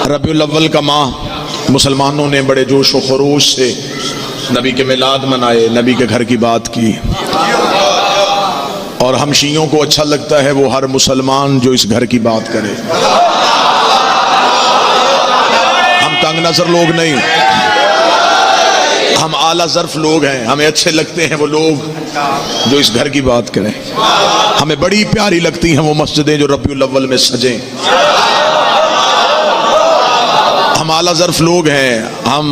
रबीउल अव्वल का माह मुसलमानों ने बड़े जोश व खरोश से नबी के मिलाद मनाए, नबी के घर की बात की। और हम शियों को अच्छा लगता है वो हर मुसलमान जो इस घर की बात करे। हम तंग नजर लोग नहीं, हम आला ज़र्फ लोग हैं। हमें अच्छे लगते हैं वो लोग जो इस घर की बात करें। हमें बड़ी प्यारी लगती हैं वो मस्जिदें जो रबीउल अव्वल में सजें। हम आला ज़र्फ लोग हैं, हम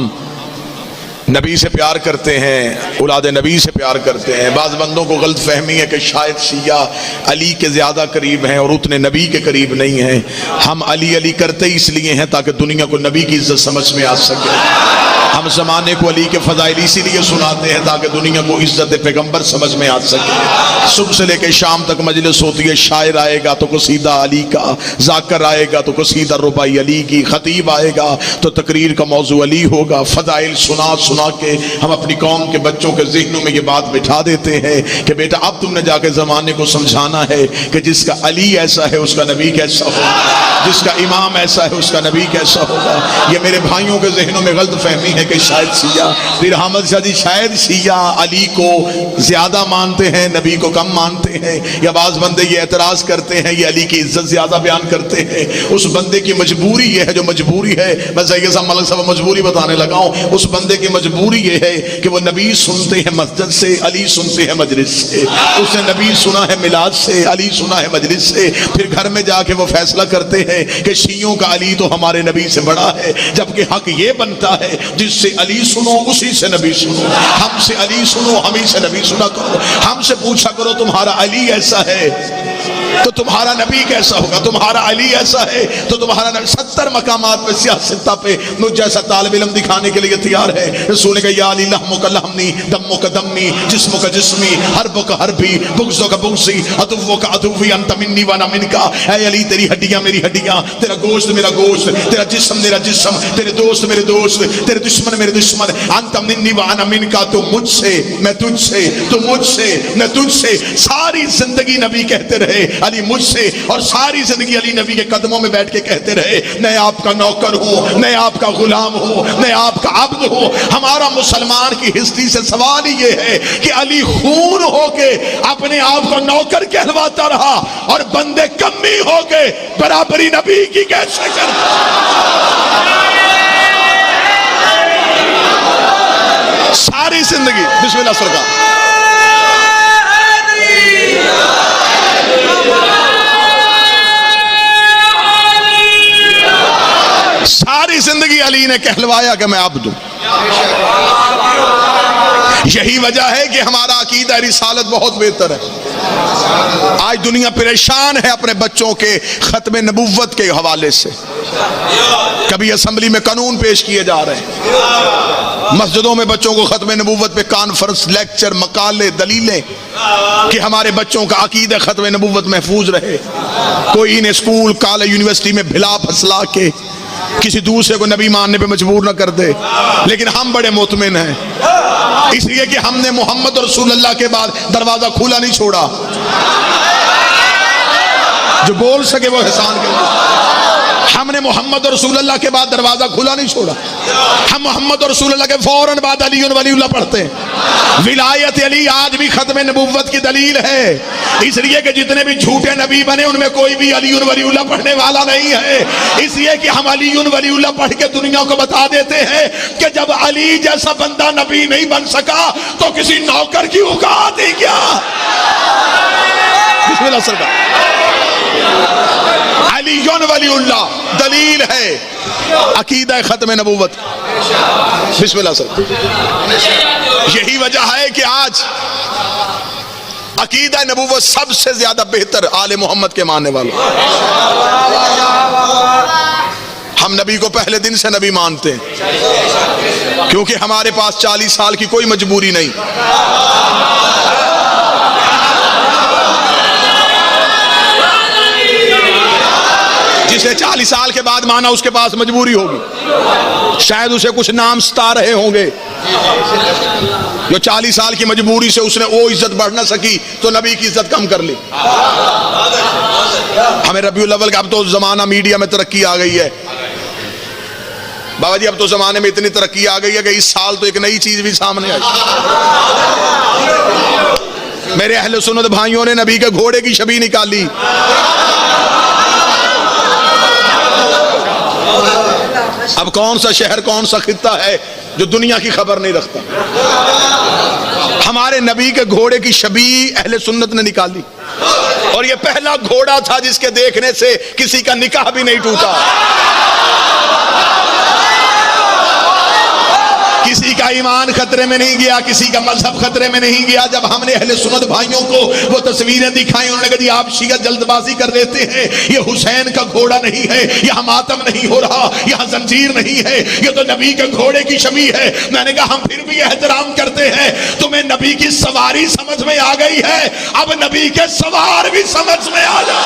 नबी से प्यार करते हैं, औलाद नबी से प्यार करते हैं। बाज़ बंदों को गलत फहमी है कि शायद शिया अली के ज़्यादा करीब हैं और उतने नबी के करीब नहीं हैं। हम अली अली करते ही इसलिए हैं ताकि दुनिया को नबी की इज्जत समझ में आ सके। हम ज़माने को अली के फ़ज़ाइल इसीलिए सुनाते हैं ताकि दुनिया को इज्जत पैगम्बर समझ में आ सके। सुबह से लेकर शाम तक मजलिस होती है, शायर आएगा तो कसीदा अली का, जाकर आएगा तो कसीदा रुबाई अली की, खतीब आएगा तो तकरीर का मौजू अली होगा। फ़ज़ाइल सुना सुना के हम अपनी कौम के बच्चों के ज़हनों में ये बात बिठा देते हैं कि बेटा अब तुमने जाके ज़माने को समझाना है कि जिसका अली ऐसा है उसका नबी कैसा होगा, जिसका इमाम ऐसा है उसका नबी कैसा होगा। ये मेरे भाइयों के ज़हनों में गलत फहमी है कि शायद शिया, फिर अहमद शाह जी शायद शिया अली को ज्यादा मानते हैं, नबी को कम मानते हैं। या बाज़ बंदे ये एतराज़ करते हैं ये अली की इज्जत ज्यादा बयान करते हैं। उस बंदे की मजबूरी ये है जो मजबूरी है, मैं सैयद साहब मलिक साहब मजबूरी बताने लगा हूं। उस बंदे की मजबूरी ये है कि वो नबी सुनते हैं मस्जिद से, अली सुनते हैं मजलिस से। उसने नबी सुना है मिलाद से, अली सुना है मजलिस से। फिर घर में जाके वो फैसला करते हैं कि शियों का अली तो हमारे नबी से बड़ा है, जबकि हक ये बनता है जिससे अली सुनो उसी से नबी सुनो। हमसे अली सुनो, हम ही से नबी सुना करो। हमसे पूछा करो तुम्हारा अली ऐसा है तो तुम्हारा नबी कैसा होगा, तुम्हारा अली ऐसा है तो तुम्हारा नबी। 70 मकामात पे सियासता पे मुझ जैसा तालिब इल्म दिखाने के लिए तैयार है। रसूल का या अली लहमो का लहमनी, दम्मो का दम्मी, जिस्मो का जिस्मी, हर्बो का हर्बी, बुग़्ज़ो का बुग़्ज़ी, अदुव्वो का अदुव्वी, अंत मिन्नी व अना मिनका। ऐ अली तेरी हड्डियां मेरी हड्डियां, तेरा गोश्त मेरा गोश्त, तेरा जिस्म मेरा जिस्म, तेरे दोस्त मेरे दोस्त, तेरे दुश्मन मेरे दुश्मन। अंत मिन्नी व अना मिनका, तू मुझसे मैं तुझसे, तू मुझसे मैं तुझसे। सारी जिंदगी नबी कहते रहे अली मुझसे, और सारी जिंदगी अली नबी के कदमों में बैठ के कहते रहे मैं आपका नौकर हूं, मैं आपका गुलाम हूं, मैं आपका अब्द हूं। हमारा मुसलमान की हिस्ट्री से सवाल ही ये है कि अली खून होके अपने आप को नौकर कहलवाता रहा और बंदे कमी होके बराबरी नबी की कैसे कर। सारी जिंदगी बिस्मिल्लाह सरकार सारी जिंदगी अली ने कहलवाया कि मैं अब्द हूं। यही वजह है कि हमारा अकीदा रिसालत बहुत बेहतर है। आज दुनिया परेशान है अपने बच्चों के खत्म नबुव्वत के हवाले से। कभी असेंबली में कानून पेश किए जा रहे हैं, मस्जिदों में बच्चों को खत्म नबुव्वत पे कॉन्फ्रेंस, लेक्चर, मकाले, दलीलें कि हमारे बच्चों का अकीदा खत्म नबुव्वत महफूज रहे। कोई इन्हें स्कूल, कॉलेज, यूनिवर्सिटी में भिला फसला के किसी दूसरे को नबी मानने पे मजबूर न कर दे। लेकिन हम बड़े मुतमिन हैं इसलिए कि हमने मोहम्मद और रसूलुल्लाह के बाद दरवाजा खुला नहीं छोड़ा। जो बोल सके वो एहसान करे। हमने मोहम्मद और रसूलुल्लाह के बाद दरवाजा खुला नहीं छोड़ा। हम मोहम्मद और रसूलुल्लाह के फौरन बाद अली और वलीउल्लाह पढ़ते हैं। विलायत अली आज भी खत्म नबुव्वत की दलील है, इसलिए कि जितने भी झूठे नबी बने उनमें कोई भी अली और वलीउल्लाह पढ़ने वाला नहीं है। इसलिए कि हम अली और वलीउल्लाह पढ़ के दुनिया को बता देते हैं कि जब अली जैसा बंदा नबी नहीं बन सका तो किसी नौकर की औकात ही क्या। बिस्मिल्लाह सरकार अली वलीउल्लाह दलील है अकीदा खत्म नबुव्वत। बिस्मिल्लाह सर। यही वजह है कि आज अकीदा नबुव्वत सबसे ज्यादा बेहतर आले मोहम्मद के मानने वालों। हम नबी को पहले दिन से नबी मानते हैं क्योंकि हमारे पास 40 साल की कोई मजबूरी नहीं। जिसे 40 साल के बाद माना उसके पास मजबूरी होगी, शायद उसे कुछ नाम सता रहे होंगे। जो 40 साल की मजबूरी से उसने वो इज्जत बढ़ ना सकी तो नबी की इज्जत कम कर ली। हमें रबीउल अव्वल का अब तो जमाना मीडिया में तरक्की आ गई है, बाबा जी अब तो जमाने में इतनी तरक्की आ गई है कि इस साल तो एक नई चीज भी सामने आई। मेरे अहले सुन्नत भाइयों ने नबी के घोड़े की छवि निकाली। अब कौन सा शहर कौन सा खित्ता है जो दुनिया की खबर नहीं रखता? हमारे नबी के घोड़े की छवि अहले सुन्नत ने निकाली, और ये पहला घोड़ा था जिसके देखने से किसी का निकाह भी नहीं टूटा, किसी का ईमान खतरे में नहीं गया, किसी का मजहब खतरे में नहीं गया। जब हमने अहले सुन्नत भाइयों को वो तस्वीरें दिखाई, उन्होंने कहा जी आप शिया जल्दबाजी कर लेते हैं, ये हुसैन का घोड़ा नहीं है, यहाँ मातम नहीं हो रहा, यहाँ जंजीर नहीं है, ये तो नबी के घोड़े की छवि है। मैंने कहा हम फिर भी एहतराम करते हैं, तुम्हें नबी की सवारी समझ में आ गई है, अब नबी के सवार भी समझ में आ जाए।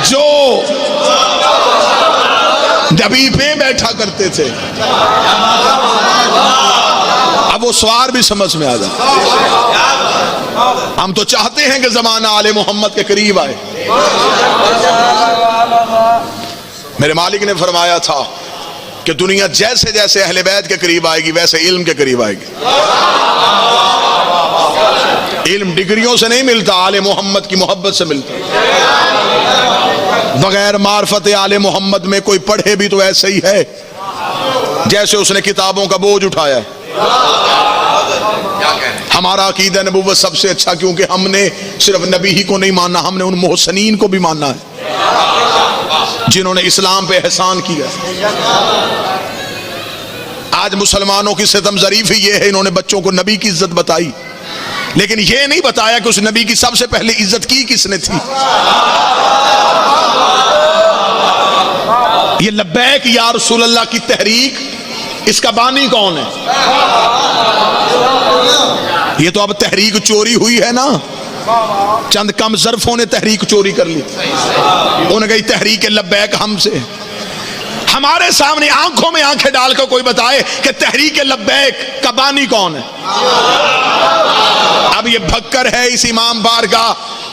जो नबी पे बैठा करते थे अब वो सवार भी समझ में आ जाए। हम तो चाहते हैं कि जमाना आले मोहम्मद के करीब आए। मेरे मालिक ने फरमाया था कि दुनिया जैसे जैसे अहले बैत के करीब आएगी वैसे इल्म के करीब आएगी। इल्म डिग्रियों से नहीं मिलता, आले मोहम्मद की मोहब्बत से मिलता। बगैर मार्फत आले मोहम्मद में कोई पढ़े भी तो ऐसे ही है जैसे उसने किताबों का बोझ उठाया है। हमारा अकीदा नबूवत सबसे अच्छा, क्योंकि हमने सिर्फ नबी ही को नहीं माना, हमने उन मोहसनीन को भी माना है जिन्होंने इस्लाम पे एहसान किया। आज मुसलमानों की सितम ज़रीफ़ी ये है, इन्होंने बच्चों को नबी की इज्जत बताई, लेकिन ये नहीं बताया कि उस नबी की सबसे पहले इज्जत की किसने थी। ये लब्बैक या रसूल अल्लाह की तहरीक, इसका बानी कौन है? ये तो अब तहरीक चोरी हुई है ना, चंद कम ज़र्फों ने तहरीक चोरी कर ली। उन्होंने कही तहरीक लब्बैक हमसे। हमारे सामने आंखों में आंखें डालकर कोई बताए कि तहरीक लब्बैक का बानी कौन है। अब ये भक्कर है इस इमाम बारगाह,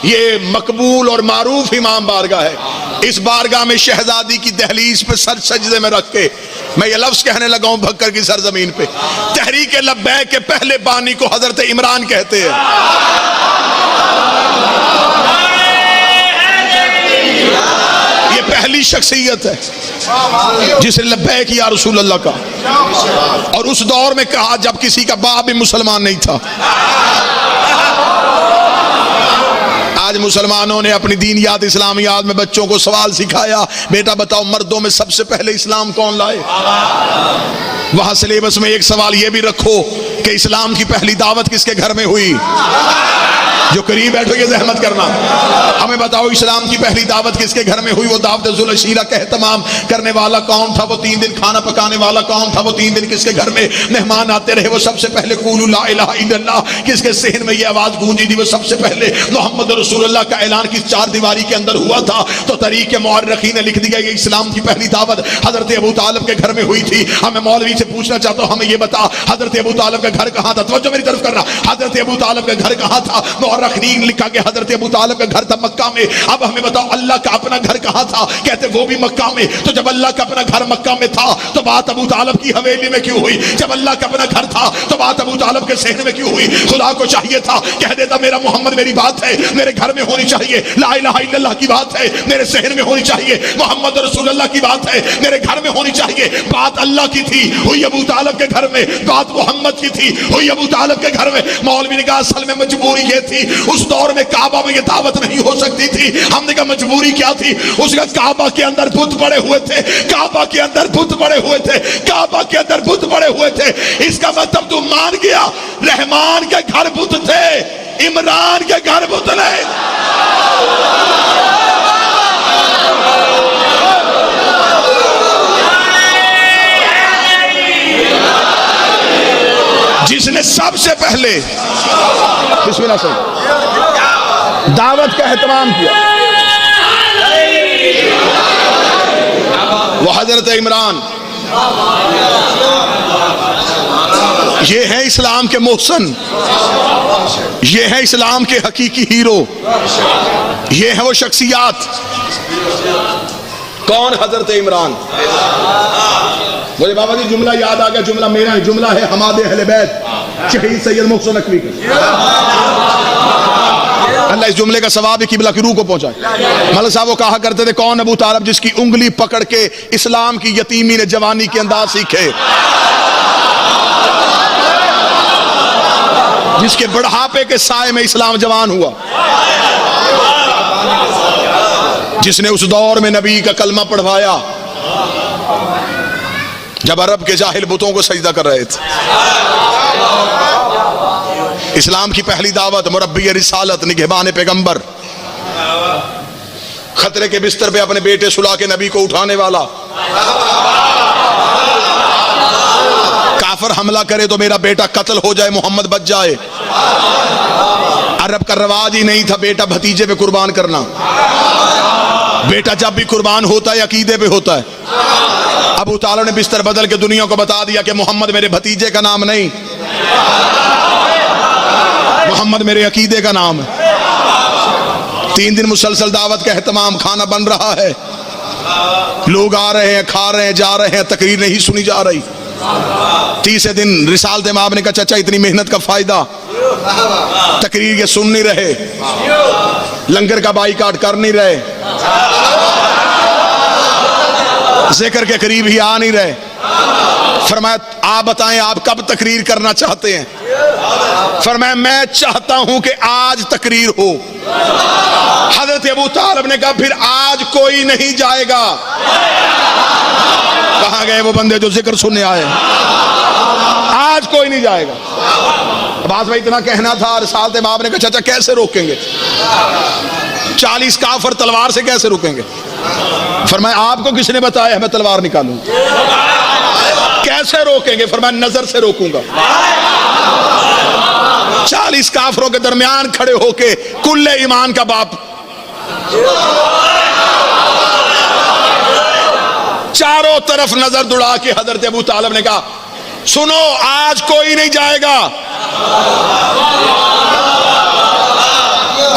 ये मकबूल और मारूफ इमाम बारगाह है। इस बारगाह में शहजादी की दहलीज पे सर सजदे में रख के मैं ये लफ्ज कहने लगा हूं, भक्कर की सरजमीन पे तहरीक लब्बैक के पहले बानी को हजरत इमरान कहते हैं। ये पहली शख्सियत है जिसे लब्बैक या रसूल अल्लाह का, और उस दौर में कहा जब किसी का बाप भी मुसलमान नहीं था। आज मुसलमानों ने अपनी दीनियात इस्लामियात में बच्चों को सवाल सिखाया, बेटा बताओ मर्दों में सबसे पहले इस्लाम कौन लाए? वहां सिलेबस में एक सवाल ये भी रखो कि इस्लाम की पहली दावत किसके घर में हुई? जो करीब बैठो ये जहमत करना, हमें बताओ इस्लाम की पहली दावत किसके घर में हुई? वो दावत ज़ुल-अशीरा का एहतमाम करने वाला कौन था? वो 3 दिन खाना पकाने वाला कौन था? वो 3 दिन किसके घर में मेहमान आते रहे? वो सबसे पहले क़ूलू ला इलाहा इल्लल्लाह किसके सेहन में ये आवाज गूंजी थी? वो सबसे पहले मोहम्मद रसूलुल्लाह का ऐलान किस 4 दीवारी के अंदर हुआ था? तो तरीक़ मुअर्रिख़ीन ने लिख दिया ये इस्लाम की पहली दावत हजरत अबू तालिब के घर में हुई थी। हमें मौलवी से पूछना चाहता हूँ, हमें ये बता हजरत अबू तालिब का घर कहाँ था? तवज्जो मेरी तरफ करना, हजरत अबू तालिब का घर कहाँ था? मुअर्रिख़ीन लिखा कि हजरत अबू तालिब का घर था मक्का में। अब हमें बताओ अल्लाह का अपना घर कहाँ था? कहते वो भी मक्का में। तो जब अल्लाह का अपना घर मक्का में था तो बात अबू तालिब की हवेली में क्यों हुई? जब अल्लाह का अपना घर था तो बात अबू तालिब के सहन में क्यों हुई? खुदा को चाहिए था कह देता मेरा मोहम्मद मेरी बात है मेरे घर में होनी चाहिए, ला इलाहा इल्लल्लाह की बात है मेरे सहन में होनी चाहिए, मोहम्मद रसूलुल्लाह की बात है मेरे घर में होनी चाहिए। बात अल्लाह की थी, हुई अबू तालिब के घर में। बात मोहम्मद की थी, हुई अबू तालिब के घर में। मौलवी ने कहा असल में मजबूरी ये थी, उस दौर में काबा में ये दावत नहीं हो सकती थी। हमने कहा मजबूरी क्या थी? उसका काबा के अंदर बुत पड़े हुए थे, काबा के अंदर बुत पड़े हुए थे, काबा के अंदर बुत पड़े हुए थे। इसका मतलब तू मान गया रहमान के घर बुत थे, इमरान के घर बुत नहीं। जिसने सबसे पहले बिस्मिल्लाह से दावत का एहतमाम किया वो हजरत इमरान। ये है इस्लाम के मोहसन, ये है इस्लाम के हकीकी हीरो, ये है वो शख्सियात। कौन? हजरत इमरान। मुझे बाबा जी जुमला याद आ गया, जुमला मेरा है, जुमला है हमादे अहले बैत शहीद सैयद मोहसिन नकवी का। अल्लाह इस जुमले का सवाब किबला की रूह को पहुंचाए। मौलाना साहब वो कहा करते थे, कौन अबू तालिब जिसकी उंगली पकड़ के इस्लाम की यतीमी ने जवानी के अंदाज सीखे, जिसके बढ़ापे के साए में इस्लाम जवान हुआ, जिसने उस दौर में नबी का कलमा पढ़वाया जब अरब के जाहिल बुतों को सजदा कर रहे थे। इस्लाम की पहली दावत, मुरब्बी रिसालत, निगहबान पैगंबर, खतरे के बिस्तर पे अपने बेटे सुला के नबी को उठाने वाला, काफिर हमला करे तो मेरा बेटा कत्ल हो जाए, मोहम्मद बच जाए। अरब का रवाज ही नहीं था बेटा भतीजे पे कुर्बान करना। बेटा जब भी कुर्बान होता है अकीदे पे होता है। अबू तालिब ने बिस्तर बदल के दुनिया को बता दिया कि मोहम्मद मेरे भतीजे का नाम नहीं, मोहम्मद मेरे अकीदे का नाम है। 3 दिन मुसलसल दावत का एहतमाम, खाना बन रहा है, लोग आ रहे हैं, खा रहे हैं, जा रहे हैं, तकरीर नहीं सुनी जा रही। 30 दिन रिसालत इमाम ने कहा, चाचा इतनी मेहनत का फायदा, तकरीर के सुन नहीं रहे, लंगर का बाईकाट कर नहीं रहे, जिक्र के करीब ही आ नहीं रहे। फरमाया आप बताएं आप कब तकरीर करना चाहते हैं? फरमाया मैं चाहता हूं कि आज तकरीर हो। हजरत अबू तालिब ने कहा फिर आज कोई नहीं जाएगा। कहां गए वो बंदे जो जिक्र सुनने आए? आज कोई नहीं जाएगा। अब्बास भाई इतना कहना था, रिसालत इमाम ने कहा चाचा कैसे रोकेंगे? 40 काफिर तलवार से कैसे रोकेंगे? फरमाया आपको किसने बताया मैं तलवार निकालूं? कैसे रोकेंगे? फरमाया नजर से रोकूंगा। 40 काफिरों के दरमियान खड़े होके कुल्ले ईमान का बाप चारों तरफ नजर दुड़ा के हजरत अबू तालिब ने कहा सुनो आज कोई नहीं जाएगा।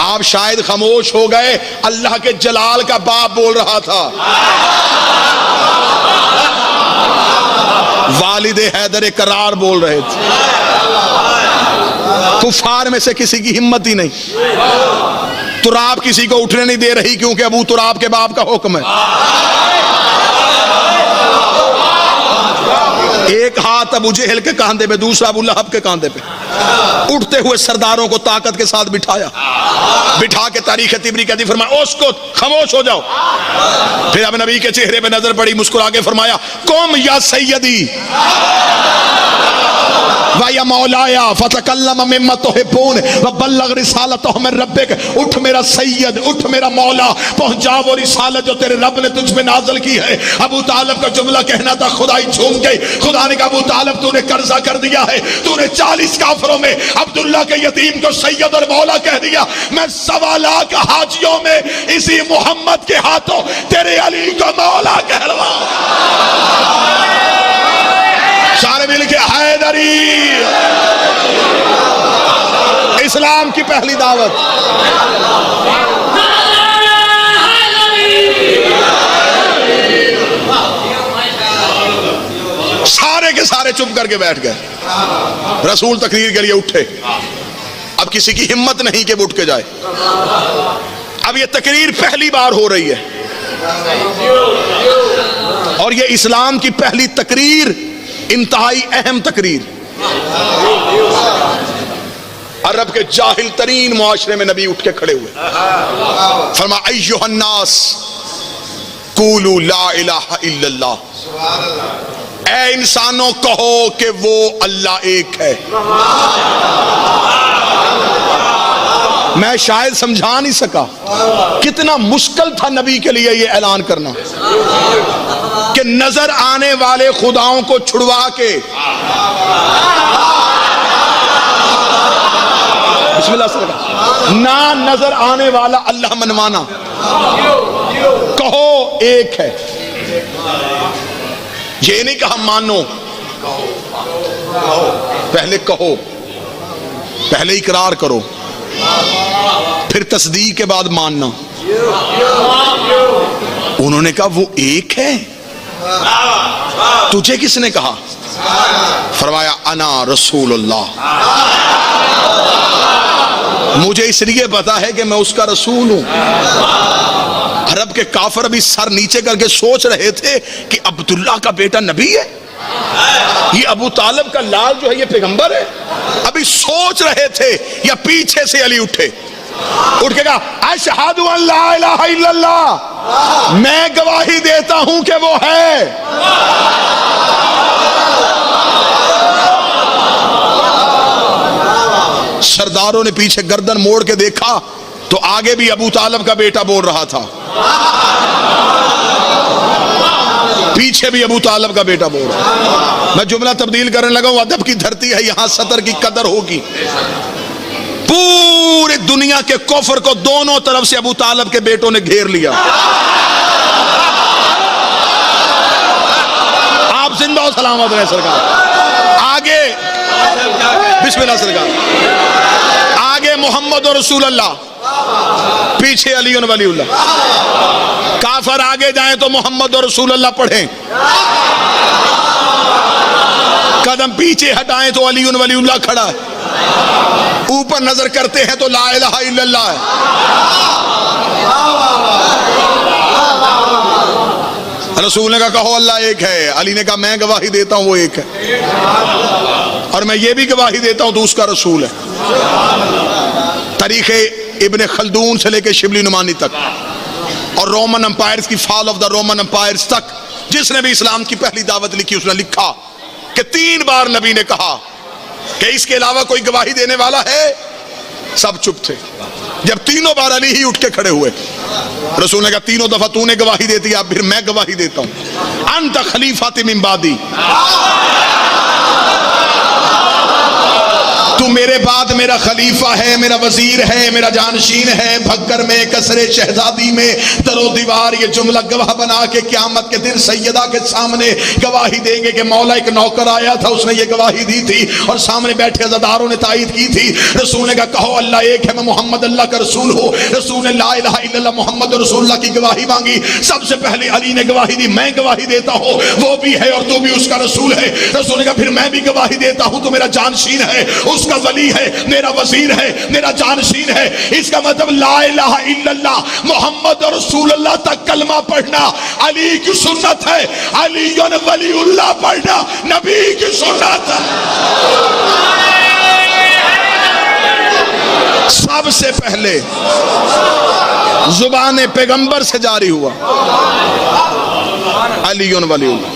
आप शायद खामोश हो गए, अल्लाह के जलाल का बाप बोल रहा था। वालिदे हैदर करार बोल रहे थे। कुफार में से किसी की हिम्मत ही नहीं। तुराब किसी को उठने नहीं दे रही क्योंकि अबू तुराब के बाप का हुक्म है। एक हाथ अबू जहल के कांधे पे, दूसरा अबू लहब के कांधे पे। उठते हुए सरदारों को ताकत के साथ बिठाया, बिठा के तारीख तिबरी कहती फरमाया उसको खामोश हो जाओ। फिर अब नबी के चेहरे पे नजर पड़ी, मुस्कुरा के फरमाया कुम या सैयदी या मौलाया फतकल्लम मिम्मा तुहिब्बून व बल्लग रिसालतहु मिन रब्बिक। उठ मेरा सैयद, उठ मेरा मौला, पहुंचा वो रिसालत जो तेरे रब ने तुझ पे नाज़िल की है। अबू तालिब का जुमला कहना था, खुदाई झूम गई। खुदा ने कहा अबू तालिब तूने कर्जा कर दिया है, तूने 40 काफिरों में अब्दुल्ला के यतीम को सैयद और मौला कह दिया। मैं 1.25 लाख हाजियों में इसी मोहम्मद के हाथों तेरे अली को मौला कहलवा। सारे मिल के हैदरी। इस्लाम की पहली दावत। सारे के सारे चुप करके बैठ गए। रसूल तकरीर के लिए उठे। अब किसी की हिम्मत नहीं कि वो उठ के जाए। अब ये तकरीर पहली बार हो रही है और ये इस्लाम की पहली तकरीर, इंतहाई अहम तकरीर। अरब के जाहिल तरीन मुआशरे में नबी उठ के खड़े हुए। फरमा अय्युहन्नास कूलू ला इलाहा इल्लल्लाह। ऐ इंसानों कहो कि वो अल्लाह एक है। मैं शायद समझा नहीं सका कितना मुश्किल था नबी के लिए ये ऐलान करना कि नजर आने वाले खुदाओं को छुड़वा के बिस्मिल्लाह ना नजर आने वाला अल्लाह मनवाना। कहो एक है, ये नहीं कहा मानो, पहले कहो, पहले इकरार करो, फिर तस्दीक के बाद मानना। उन्होंने कहा वो एक है। तुझे किसने कहा? फरमाया अना रसूलुल्लाह, मुझे इसलिए पता है कि मैं उसका रसूल हूं। अरब के काफिर अभी सर नीचे करके सोच रहे थे कि अब्दुल्ला का बेटा नबी है, ये अबू तालिब का लाल जो है ये पैगंबर है। अभी सोच रहे थे, या पीछे से अली उठ के कहा अशहदु अन ला इलाहा इल्लल्लाह, मैं गवाही देता हूं कि वो है। सरदारों ने पीछे गर्दन मोड़ के देखा तो आगे भी अबू तालिब का बेटा बोल रहा था, पीछे भी अबू तालिब का बेटा बोल रहा। मैं जुमला तब्दील करने लगा हूं, अदब की धरती है, यहां सतर की कदर होगी। पूरी दुनिया के कुफ्र को दोनों तरफ से अबू तालिब के बेटों ने घेर लिया। आप जिंदा हो सलामत रहे सरकार। आगे बिस्मिल्लाह सरकार, आगे मोहम्मद और रसूल अल्लाह, पीछे अली और वलीउल्लाह। काफिर आगे जाएं तो मोहम्मद और रसूल अल्लाह पढ़ें, कदम पीछे हटाएं तो अली और वलीउल्लाह खड़ा है, ऊपर नजर करते हैं तो ला इलाहा इल्लल्लाह है। रसूल ने कहा कहो अल्लाह एक है। अली ने कहा मैं गवाही देता हूं वो एक है, और मैं ये भी गवाही देता हूं तो उसका रसूल है। तरीके इब्ने खल्दून से लेकर शिबली नुमानी तक और रोमन एम्पायर्स की fall of the Roman empires तक, जिसने भी इस्लाम की पहली दावत लिखी उसने लिखा कि 3 बार नबी ने कहा कि इसके अलावा कोई गवाही देने वाला है। सब चुप थे। जब तीनों बार अली ही उठ के खड़े हुए, रसूल ने कहा तीनों दफा तूने गवाही देती है, अब फिर मैं गवाही देता हूं। अंत खलीफात मिन बादी, तू मेरे बाद मेरा खलीफा है, मेरा वजीर है, मेरा जानशीन है। भक्कर में, कसरे शहजादी में, दरो दीवार ये जुमला गवाह बना के क़यामत के दिन सैयदा के सामने गवाही देंगे कि मौला एक नौकर आया था, उसने ये गवाही दी थी और सामने बैठे अज़ादारों ने तायद की थी। रसूल ने कहा कहो अल्लाह एक है, मैं मोहम्मद अल्लाह का रसूल हूँ। रसूल ने ला इलाहा इल्लल्लाह मोहम्मद रसूलुल्लाह की गवाही मांगी। सबसे पहले अली ने गवाही दी, मैं गवाही देता हूँ वो भी है और तू भी उसका रसूल है। रसूल ने कहा फिर मैं भी गवाही देता हूँ, तो मेरा जानशीन है, उसका वली है, मेरा वजीर है, मेरा जानशीन है। इसका मतलब ला इलाहा इल्लल्लाह मोहम्मद और रसूलुल्लाह तक कलमा पढ़ना अली की सुन्नत है, अली और वलीउल्लाह पढ़ना नबी की सुन्नत है। सबसे पहले जुबान पैगंबर से जारी हुआ अली और वलीउल्लाह।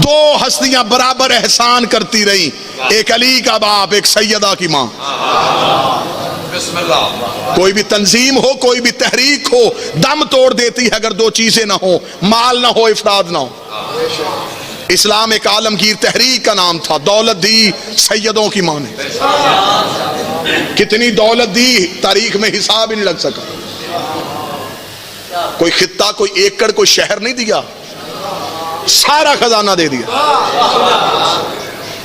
2 हस्तियां बराबर एहसान करती रही, एक अली का बाप, एक सैयदा की मां। कोई भी तंजीम हो, कोई भी तहरीक हो, दम तोड़ देती है अगर 2 चीजें ना हो, माल ना हो, इफराद ना हो। इस्लाम एक आलमगीर तहरीक का नाम था, दौलत दी सैयदों की मां ने। कितनी दौलत दी तारीख में हिसाब ही नहीं लग सका। कोई खित्ता, कोई एकड़, कोई शहर नहीं दिया, सारा खजाना दे दिया।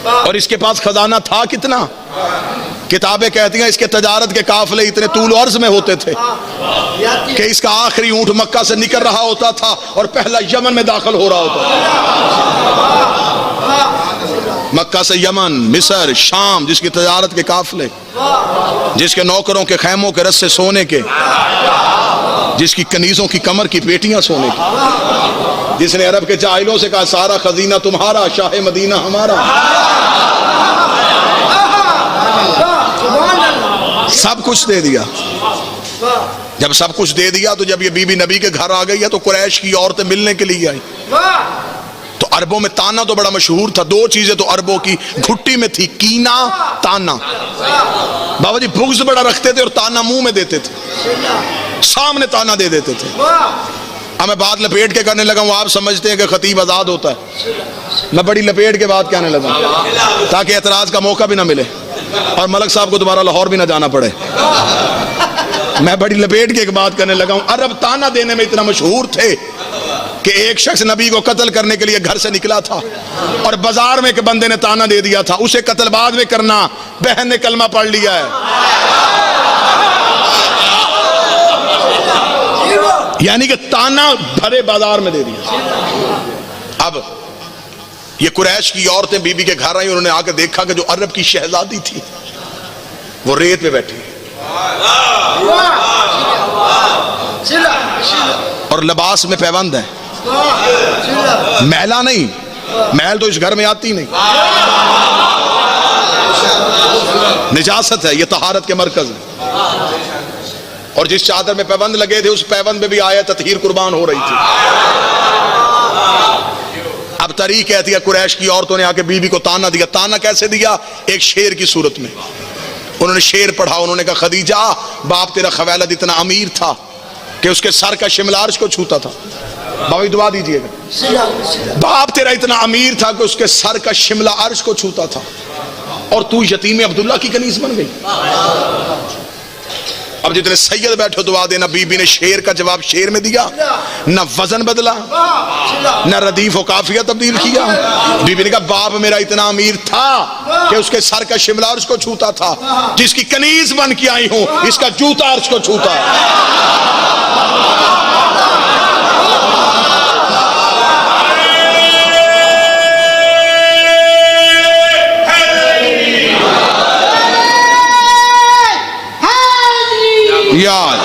और इसके पास खजाना था कितना? किताबें कहती हैं इसके तजारत के काफिले इतने तूल अर्ज में होते थे कि इसका आखिरी ऊंट मक्का से निकल रहा होता था और पहला यमन में दाखिल हो रहा होता था। मक्का से यमन, मिस्र, शाम, जिसकी तजारत के काफिले, जिसके नौकरों के खैमों के रस्से सोने के, जिसकी कनीजों की कमर की पेटियां सोने की, जिसने अरब के जाहिलों से कहा सारा खजीना तुम्हारा, शाह मदीना हमारा। सब कुछ दे दिया। जब सब कुछ दे दिया तो जब ये बीबी नबी के घर आ गई है तो कुरैश की औरतें मिलने के लिए आई। तो अरबों में ताना तो बड़ा मशहूर था। 2 चीजें तो अरबों की घुट्टी में थी, कीना, ताना। बाबा जी बुग़्ज़ बड़ा रखते थे और ताना मुंह में देते थे, सामने ताना दे देते थे। अब मैं बात लपेट के करने लगा हूं, आप समझते हैं कि खतीब आजाद होता है। मैं बड़ी लपेट के बात कहने लगा ताकि एतराज का मौका भी ना मिले और मलक साहब को दोबारा लाहौर भी ना जाना पड़े। मैं बड़ी लपेट के एक बात करने लगा हूं। अरब ताना देने में इतना मशहूर थे कि एक शख्स नबी को कत्ल करने के लिए घर से निकला था और बाजार में एक बंदे ने ताना दे दिया था, उसे कत्ल बाद में करना, बहन ने कलमा पढ़ लिया है। यानी कि ताना भरे बाजार में दे दिया। अब ये कुरैश की औरतें बीबी के घर आई, उन्होंने आकर देखा कि जो अरब की शहजादी थी वो रेत पे बैठी और लिबास में पैबंद है, मैला नहीं, मैल तो इस घर में आती नहीं, निजासत है, ये तहारत के मरकज है। और जिस चादर में पैबंद लगे थे उस पैबंद में भी आया ततहीर कुर्बान हो रही थी। अब तरीक कहती है कुरैश की औरतों ने आके बीबी को ताना दिया। ताना कैसे दिया? एक शेर की सूरत में उन्होंने शेर पढ़ा। उन्होंने कहा, खदीजा बाप तेरा खवैलद इतना अमीर था कि उसके सर का शिमला अर्श को छूता था। बाबा दुआ दीजिएगा। बाप तेरा इतना अमीर था कि उसके सर का शिमला अर्श को छूता था और तू यतीम अब्दुल्ला की कनीज बन गई। अब जितने सैयद बैठो दुआ देना। बीबी ने शेर का जवाब शेर में दिया, न वजन बदला, न रदीफ व काफिया तब्दील किया। बीबी ने कहा, बाप मेरा इतना अमीर था कि उसके सर का शिमला अर्श को छूता था, जिसकी कनीज बन के आई हूं इसका जूता अर्श को छूता है। यार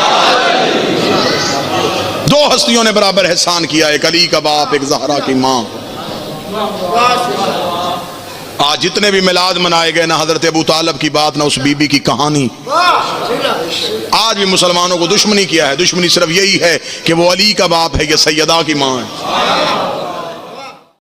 दो हस्तियों ने बराबर एहसान किया, एक अली का बाप, एक ज़हरा की माँ। आज जितने भी मिलाद मनाए गए, ना हजरत अबू तालब की बात, ना उस बीबी की कहानी। आज भी मुसलमानों को दुश्मनी किया है। दुश्मनी सिर्फ यही है कि वो अली का बाप है, ये सैयदा की माँ है।